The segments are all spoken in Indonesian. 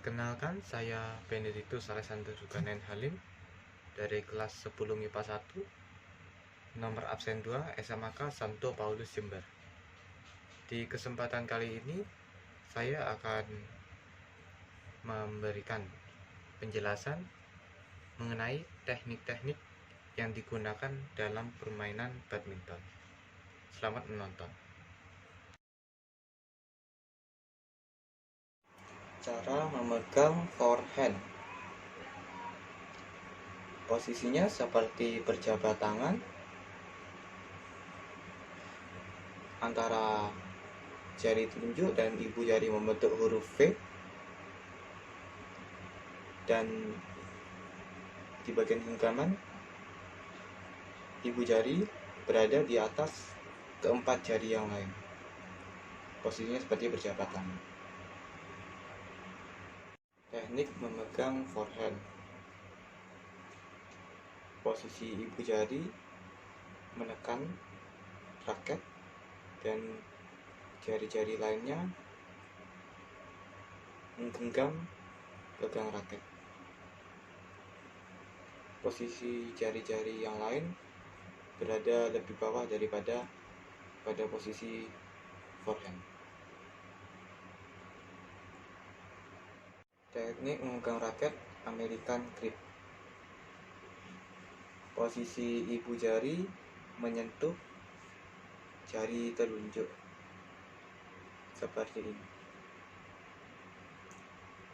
Perkenalkan, saya Benedictus Alexander Duganen Halim dari kelas 10 MIPA 1, nomor absen 2, SMAK Santo Paulus Jember. Di kesempatan kali ini, saya akan memberikan penjelasan mengenai teknik-teknik yang digunakan dalam permainan badminton. Selamat menonton. Cara memegang forehand. Posisinya seperti berjabat tangan antara jari telunjuk dan ibu jari membentuk huruf V, dan di bagian genggaman ibu jari berada di atas keempat jari yang lain. Posisinya seperti berjabat tangan. Teknik memegang forehand. Posisi ibu jari menekan raket dan jari-jari lainnya menggenggam pegang raket. Posisi jari-jari yang lain berada lebih bawah daripada pada posisi forehand. Teknik memegang raket American grip. Posisi ibu jari menyentuh jari telunjuk seperti ini,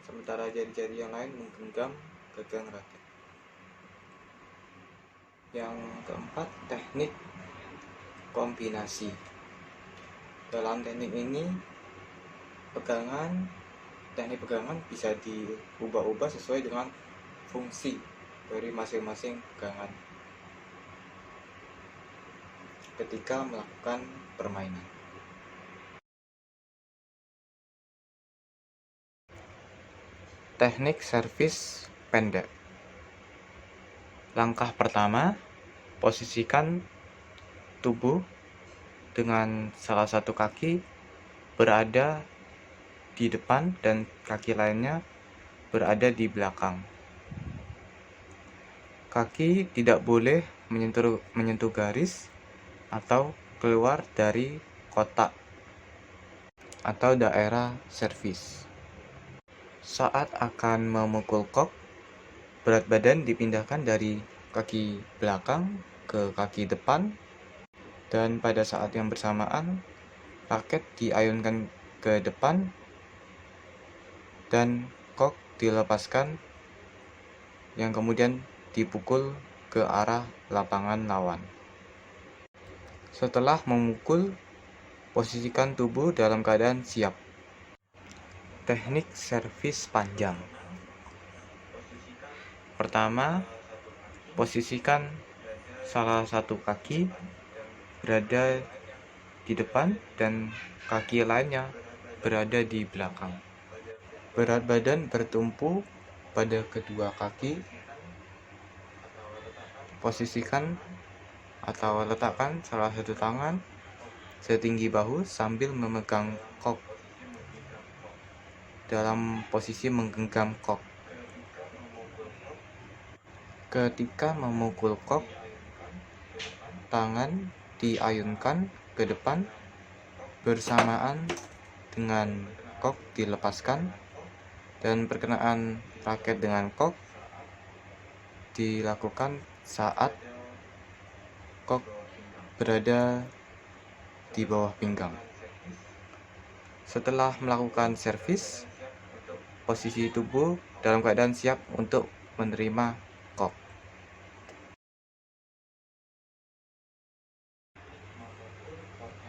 sementara jari-jari yang lain menggenggam gagang raket. Yang keempat, teknik kombinasi. Dalam teknik ini, teknik pegangan bisa diubah-ubah sesuai dengan fungsi dari masing-masing pegangan ketika melakukan permainan. Teknik servis pendek. Langkah pertama, posisikan tubuh dengan salah satu kaki berada di depan dan kaki lainnya berada di belakang. Kaki tidak boleh menyentuh garis atau keluar dari kotak atau daerah servis. Saat akan memukul kok, berat badan dipindahkan dari kaki belakang ke kaki depan, dan pada saat yang bersamaan raket diayunkan ke depan dan kok dilepaskan yang kemudian dipukul ke arah lapangan lawan. Setelah memukul, posisikan tubuh dalam keadaan siap. Teknik servis panjang. Pertama, posisikan salah satu kaki berada di depan dan kaki lainnya berada di belakang. Berat badan bertumpu pada kedua kaki. Posisikan atau letakkan salah satu tangan setinggi bahu sambil memegang kok dalam posisi menggenggam kok. Ketika memukul kok, tangan diayunkan ke depan bersamaan dengan kok dilepaskan, dan perkenaan raket dengan kok dilakukan saat kok berada di bawah pinggang. Setelah melakukan servis, posisi tubuh dalam keadaan siap untuk menerima kok.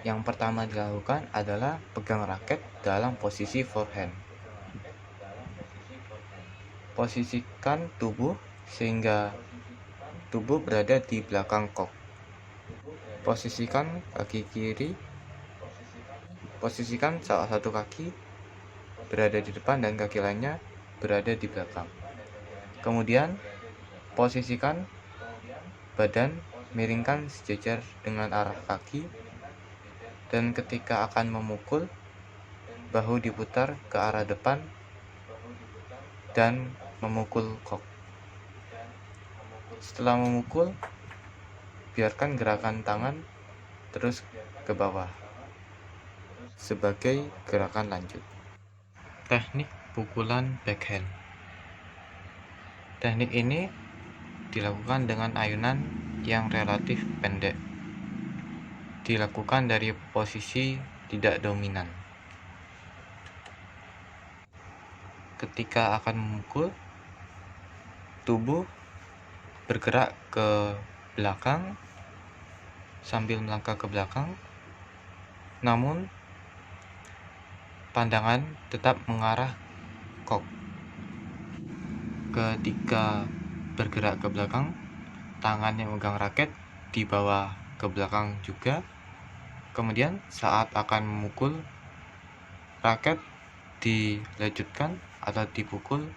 Yang pertama dilakukan adalah pegang raket dalam posisi forehand. Posisikan tubuh sehingga tubuh berada di belakang kok. Posisikan salah satu kaki berada di depan dan kaki lainnya berada di belakang. Kemudian posisikan badan, miringkan sejajar dengan arah kaki, dan ketika akan memukul, bahu diputar ke arah depan dan memukul kok. Setelah memukul, biarkan gerakan tangan terus ke bawah sebagai gerakan lanjut. Teknik pukulan backhand. Teknik ini dilakukan dengan ayunan yang relatif pendek. Dilakukan dari posisi tidak dominan. Ketika akan memukul, tubuh bergerak ke belakang sambil melangkah ke belakang, namun pandangan tetap mengarah kok. Ketika bergerak ke belakang, tangan yang memegang raket dibawa ke belakang juga. Kemudian saat akan memukul, raket dilejutkan atau dipukul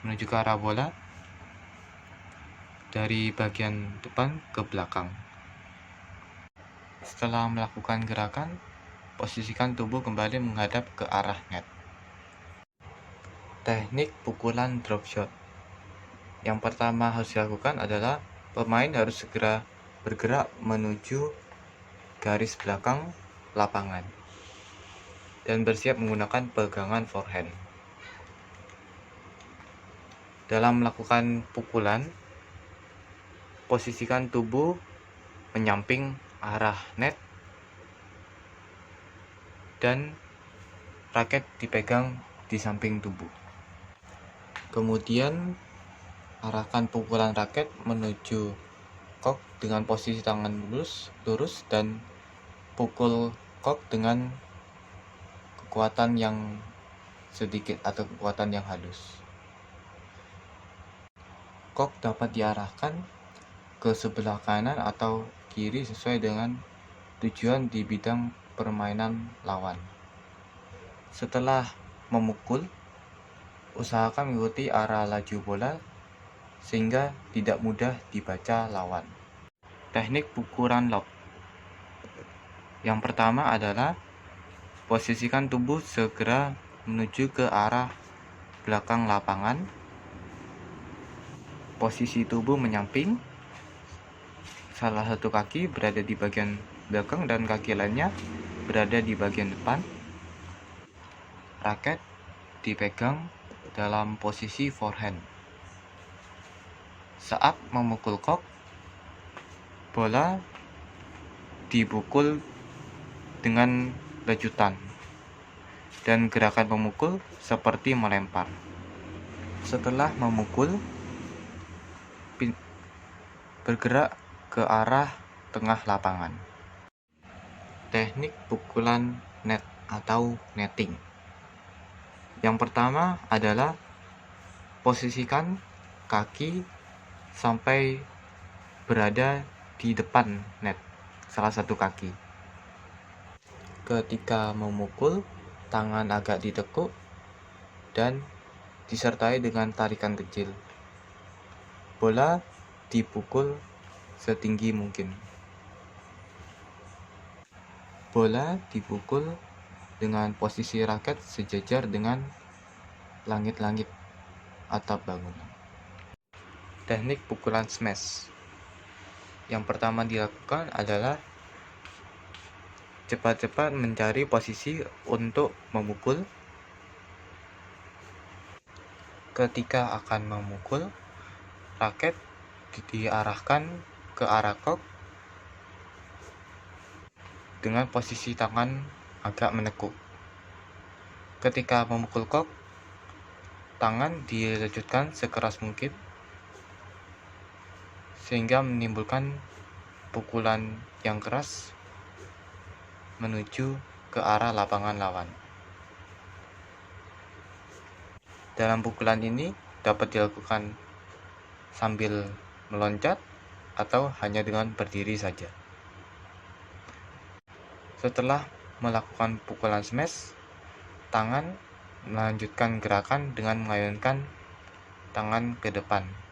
menuju ke arah bola dari bagian depan ke belakang. Setelah melakukan gerakan, posisikan tubuh kembali menghadap ke arah net. Teknik pukulan drop shot. Yang pertama harus dilakukan adalah pemain harus segera bergerak menuju garis belakang lapangan dan bersiap menggunakan pegangan forehand. Dalam melakukan pukulan, posisikan tubuh menyamping arah net dan raket dipegang di samping tubuh. Kemudian arahkan pukulan raket menuju kok dengan posisi tangan lurus dan pukul kok dengan kekuatan yang sedikit atau kekuatan yang halus. Kok dapat diarahkan ke sebelah kanan atau kiri sesuai dengan tujuan di bidang permainan lawan. Setelah memukul, usahakan mengikuti arah laju bola sehingga tidak mudah dibaca lawan. Teknik pukulan lob. Yang pertama adalah posisikan tubuh segera menuju ke arah belakang lapangan. Posisi tubuh menyamping. Salah satu kaki berada di bagian belakang dan kaki lainnya berada di bagian depan. Raket dipegang dalam posisi forehand. Saat memukul kok, bola dipukul dengan lejutan dan gerakan memukul seperti melempar. Setelah memukul, bergerak ke arah tengah lapangan. Teknik pukulan net atau netting. Yang pertama adalah posisikan kaki sampai berada di depan net, salah satu kaki. Ketika memukul, tangan agak ditekuk dan disertai dengan tarikan kecil. Bola dipukul setinggi mungkin. Bola dipukul dengan posisi raket sejajar dengan langit-langit atap bangunan. Teknik pukulan smash. Yang pertama dilakukan adalah cepat-cepat mencari posisi untuk memukul. Ketika akan memukul, raket diarahkan ke arah kok dengan posisi tangan agak menekuk. Ketika memukul kok, tangan dilejutkan sekeras mungkin sehingga menimbulkan pukulan yang keras menuju ke arah lapangan lawan. Dalam pukulan ini dapat dilakukan sambil meloncat atau hanya dengan berdiri saja. Setelah melakukan pukulan smash, tangan melanjutkan gerakan dengan mengayunkan tangan ke depan